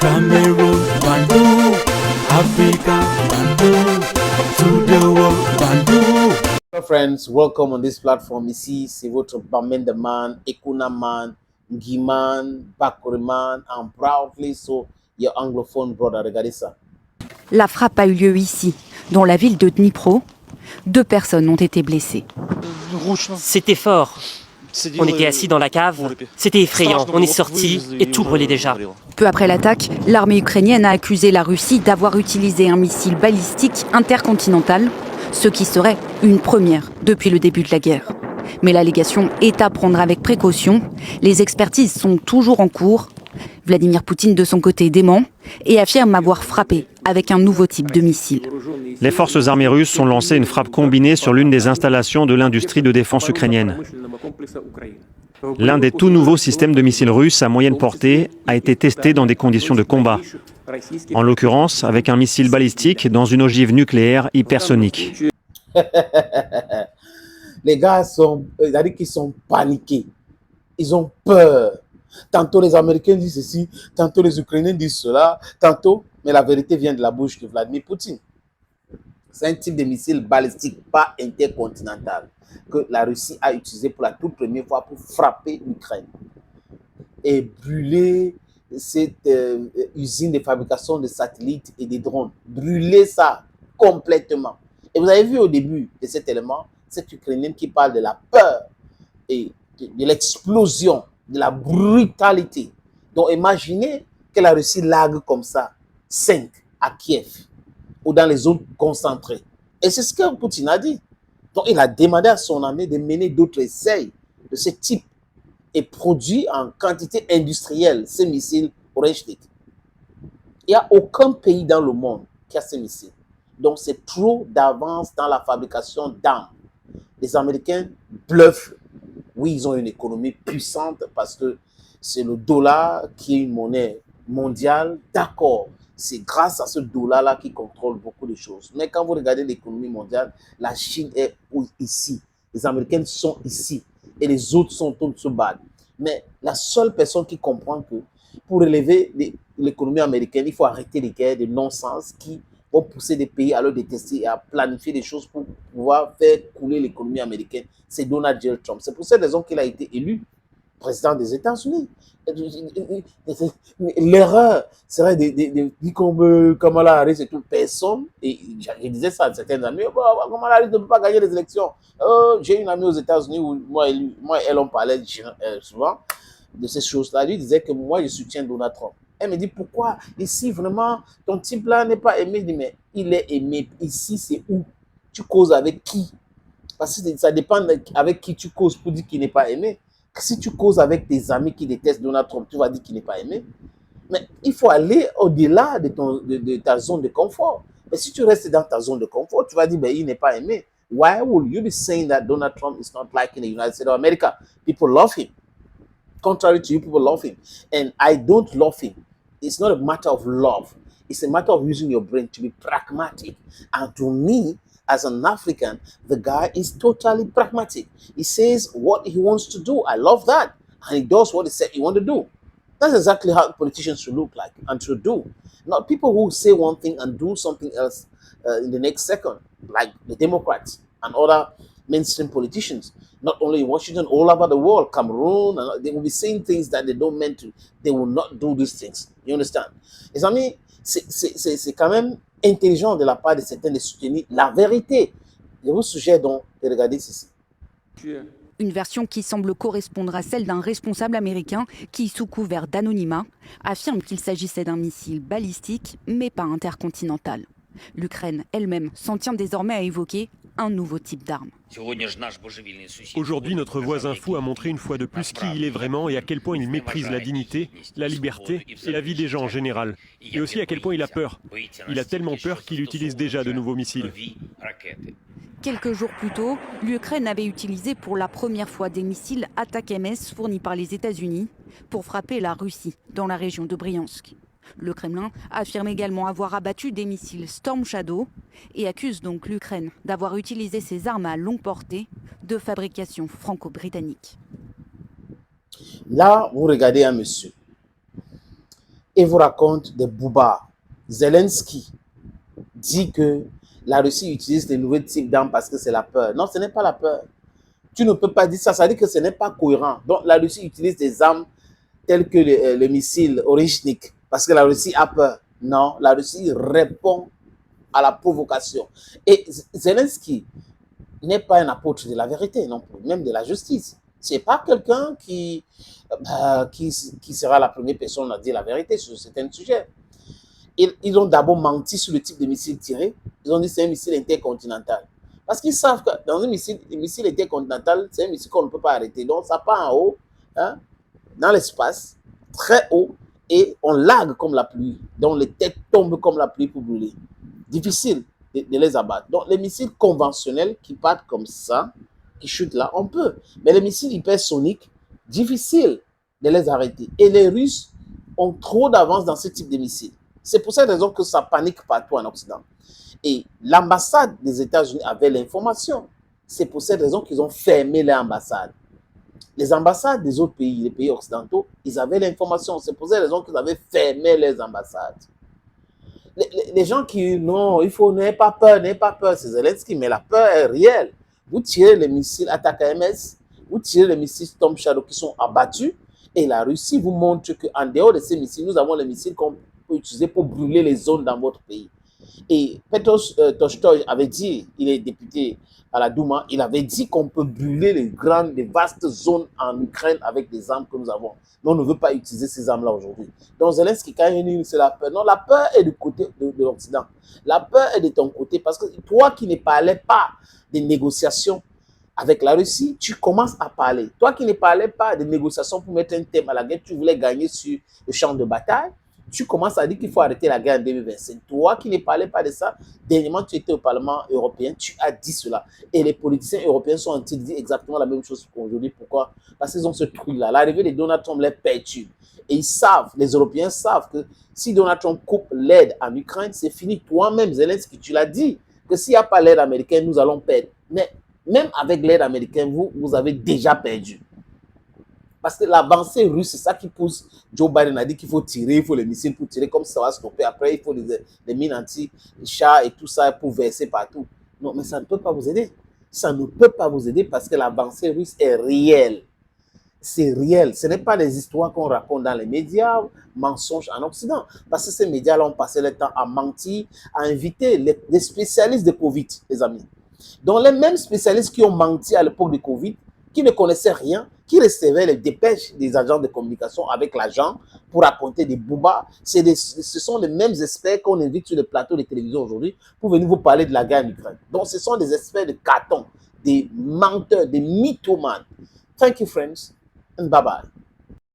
Cameroon, Bandung, Africa, Bandung, to the world, Bandung. Hello friends, welcome on this platform. Ici, c'est votre Bamenda man, Ekuna man, Ngiman, Bakuri man, and proudly so your anglophone brother. Regardez ça. La frappe a eu lieu ici, dans la ville de Dnipro. 2 personnes ont été blessées. C'était fort. On était assis dans la cave. C'était effrayant. On est sorti et tout brûlait déjà. Peu après l'attaque, l'armée ukrainienne a accusé la Russie d'avoir utilisé un missile balistique intercontinental, ce qui serait une première depuis le début de la guerre. Mais l'allégation est à prendre avec précaution. Les expertises sont toujours en cours. Vladimir Poutine, de son côté, dément et affirme avoir frappé avec un nouveau type de missile. Les forces armées russes ont lancé une frappe combinée sur l'une des installations de l'industrie de défense ukrainienne. L'un des tout nouveaux systèmes de missiles russes à moyenne portée a été testé dans des conditions de combat. En l'occurrence, avec un missile balistique dans une ogive nucléaire hypersonique. Les gars c'est-à-dire qu'ils sont paniqués. Ils ont peur. Tantôt les Américains disent ceci, tantôt les Ukrainiens disent cela, tantôt, mais la vérité vient de la bouche de Vladimir Poutine. C'est un type de missile balistique, pas intercontinental, que la Russie a utilisé pour la toute première fois pour frapper l'Ukraine et brûler cette usine de fabrication de satellites et de drones. Brûler ça complètement. Et vous avez vu au début de cet élément, cette Ukrainienne qui parle de la peur et de l'explosion, de la brutalité. Donc imaginez que la Russie largue comme ça 5 à Kiev ou dans les zones concentrées. Et c'est ce que Poutine a dit. Donc il a demandé à son armée de mener d'autres essais de ce type et produit en quantité industrielle ces missiles Orange-T. Il n'y a aucun pays dans le monde qui a ces missiles. Donc c'est trop d'avance dans la fabrication d'armes. Les Américains bluffent. Oui, ils ont une économie puissante parce que c'est le dollar qui est une monnaie mondiale. D'accord, c'est grâce à ce dollar-là qu'ils contrôlent beaucoup de choses. Mais quand vous regardez l'économie mondiale, la Chine est ici. Les Américains sont ici. Et les autres sont en dessous bas. Mais la seule personne qui comprend que pour relever l'économie américaine, il faut arrêter les guerres de non-sens qui vont pousser des pays à le détester et à planifier des choses pour pouvoir faire couler l'économie américaine, c'est Donald J. Trump. C'est pour cette raison qu'il a été élu président des États-Unis. L'erreur serait de dire comme Kamala Harris et tout, personne, et je disais ça à certaines amies, Kamala Harris ne peut pas gagner les élections. J'ai une amie aux États-Unis où moi et elle, on parlait souvent de ces choses-là. Elle lui disait que moi, je soutiens Donald Trump. Elle me dit, pourquoi ici, vraiment, ton type-là n'est pas aimé? Je dis, mais il est aimé. Ici, c'est où? Tu causes avec qui? Parce que ça dépend avec qui tu causes pour dire qu'il n'est pas aimé. Si tu causes avec tes amis qui détestent Donald Trump, tu vas dire qu'il n'est pas aimé. Mais il faut aller au-delà de ta zone de confort. Mais si tu restes dans ta zone de confort, tu vas dire, ben, il n'est pas aimé. Why will you be saying that Donald Trump is not like in the United States of America? People love him. Contrary to you, people love him. And I don't love him. It's not a matter of love. It's a matter of using your brain to be pragmatic. And to me, as an African, the guy is totally pragmatic. He says what he wants to do. I love that. And he does what he said he wants to do. That's exactly how politicians should look like and should do. Not people who say one thing and do something else in the next second, like the Democrats and other mainstream politicians, not only in Washington, all over the world, Cameroon, and they will be saying things that they don't mean to. They will not do these things. You understand? Les amis, c'est quand même intelligent de la part de certains de soutenir la vérité. Je vous suggère donc de regarder ceci. Une version qui semble correspondre à celle d'un responsable américain qui, sous couvert d'anonymat, affirme qu'il s'agissait d'un missile balistique, mais pas intercontinental. L'Ukraine elle-même s'en tient désormais à évoquer un nouveau type d'arme. Aujourd'hui, notre voisin fou a montré une fois de plus qui il est vraiment et à quel point il méprise la dignité, la liberté et la vie des gens en général. Et aussi à quel point il a peur. Il a tellement peur qu'il utilise déjà de nouveaux missiles. Quelques jours plus tôt, l'Ukraine avait utilisé pour la première fois des missiles Attack-MS fournis par les États-Unis pour frapper la Russie dans la région de Briansk. Le Kremlin affirme également avoir abattu des missiles Storm Shadow et accuse donc l'Ukraine d'avoir utilisé ses armes à longue portée de fabrication franco-britannique. Là, vous regardez un monsieur. et vous raconte des boubas. Zelensky dit que la Russie utilise des nouveaux types d'armes parce que c'est la peur. Non, ce n'est pas la peur. Tu ne peux pas dire ça, ça veut dire que ce n'est pas cohérent. Donc la Russie utilise des armes telles que le missile Orishnik parce que la Russie a peur. Non, la Russie répond à la provocation. Et Zelensky n'est pas un apôtre de la vérité, non plus, même de la justice. Ce n'est pas quelqu'un qui sera la première personne à dire la vérité sur certains sujets. Ils ont d'abord menti sur le type de missile tiré. Ils ont dit que c'est un missile intercontinental. Parce qu'ils savent que dans un missile intercontinental, c'est un missile qu'on ne peut pas arrêter. Donc ça part en haut, hein, dans l'espace, très haut, et on lague comme la pluie. Donc les têtes tombent comme la pluie pour brûler. Difficile de les abattre. Donc les missiles conventionnels qui partent comme ça, qui chutent là, on peut. Mais les missiles hypersoniques, difficile de les arrêter. Et les Russes ont trop d'avance dans ce type de missiles. C'est pour cette raison que ça panique partout en Occident. Et l'ambassade des États-Unis avait l'information. C'est pour cette raison qu'ils ont fermé l'ambassade. Les ambassades des autres pays, les pays occidentaux, ils avaient l'information. C'est pour cette raison qu'ils avaient fermé les ambassades. Les gens qui, non, il faut, n'ayez pas peur, c'est Zelensky, mais la peur est réelle. Vous tirez les missiles ATACMS, vous tirez les missiles Storm Shadow qui sont abattus, et la Russie vous montre qu'en dehors de ces missiles, nous avons les missiles qu'on peut utiliser pour brûler les zones dans votre pays. Et Petro Tolstoï avait dit, il est député à la Douma, il avait dit qu'on peut brûler les vastes zones en Ukraine avec des armes que nous avons. Mais on ne veut pas utiliser ces armes-là aujourd'hui. Donc Zelensky, quand il dit c'est la peur. Non, la peur est du côté de l'Occident. La peur est de ton côté parce que toi qui ne parlais pas des négociations avec la Russie, tu commences à parler. Toi qui ne parlais pas des négociations pour mettre un thème à la guerre, tu voulais gagner sur le champ de bataille. Tu commences à dire qu'il faut arrêter la guerre en 2025. Toi qui ne parlais pas de ça, dernièrement tu étais au Parlement européen, tu as dit cela. Et les politiciens européens sont en train de dire exactement la même chose qu'aujourd'hui. Pourquoi? Parce qu'ils ont ce truc-là. L'arrivée de Donald Trump les perturbe. Et ils savent, les Européens savent que si Donald Trump coupe l'aide en Ukraine, c'est fini. Toi-même, Zelensky, tu l'as dit, que s'il n'y a pas l'aide américaine, nous allons perdre. Mais même avec l'aide américaine, vous avez déjà perdu. Parce que l'avancée russe, c'est ça qui pousse Joe Biden a dit qu'il faut tirer, il faut les missiles pour tirer, comme ça va stopper. Après, il faut les mines anti-chars et tout ça pour verser partout. Non, mais ça ne peut pas vous aider. Ça ne peut pas vous aider parce que l'avancée russe est réelle. C'est réel. Ce n'est pas des histoires qu'on raconte dans les médias, mensonges en Occident. Parce que ces médias-là ont passé le temps à mentir, à inviter les spécialistes de Covid, les amis. Donc, les mêmes spécialistes qui ont menti à l'époque de Covid, qui ne connaissaient rien, qui recevaient les dépêches des agents de communication avec l'agent pour raconter des boubas. Ce sont les mêmes experts qu'on invite sur le plateau de télévision aujourd'hui pour venir vous parler de la guerre en Ukraine. Donc, ce sont des experts de carton, des menteurs, des mythomanes. Thank you, friends, and bye-bye.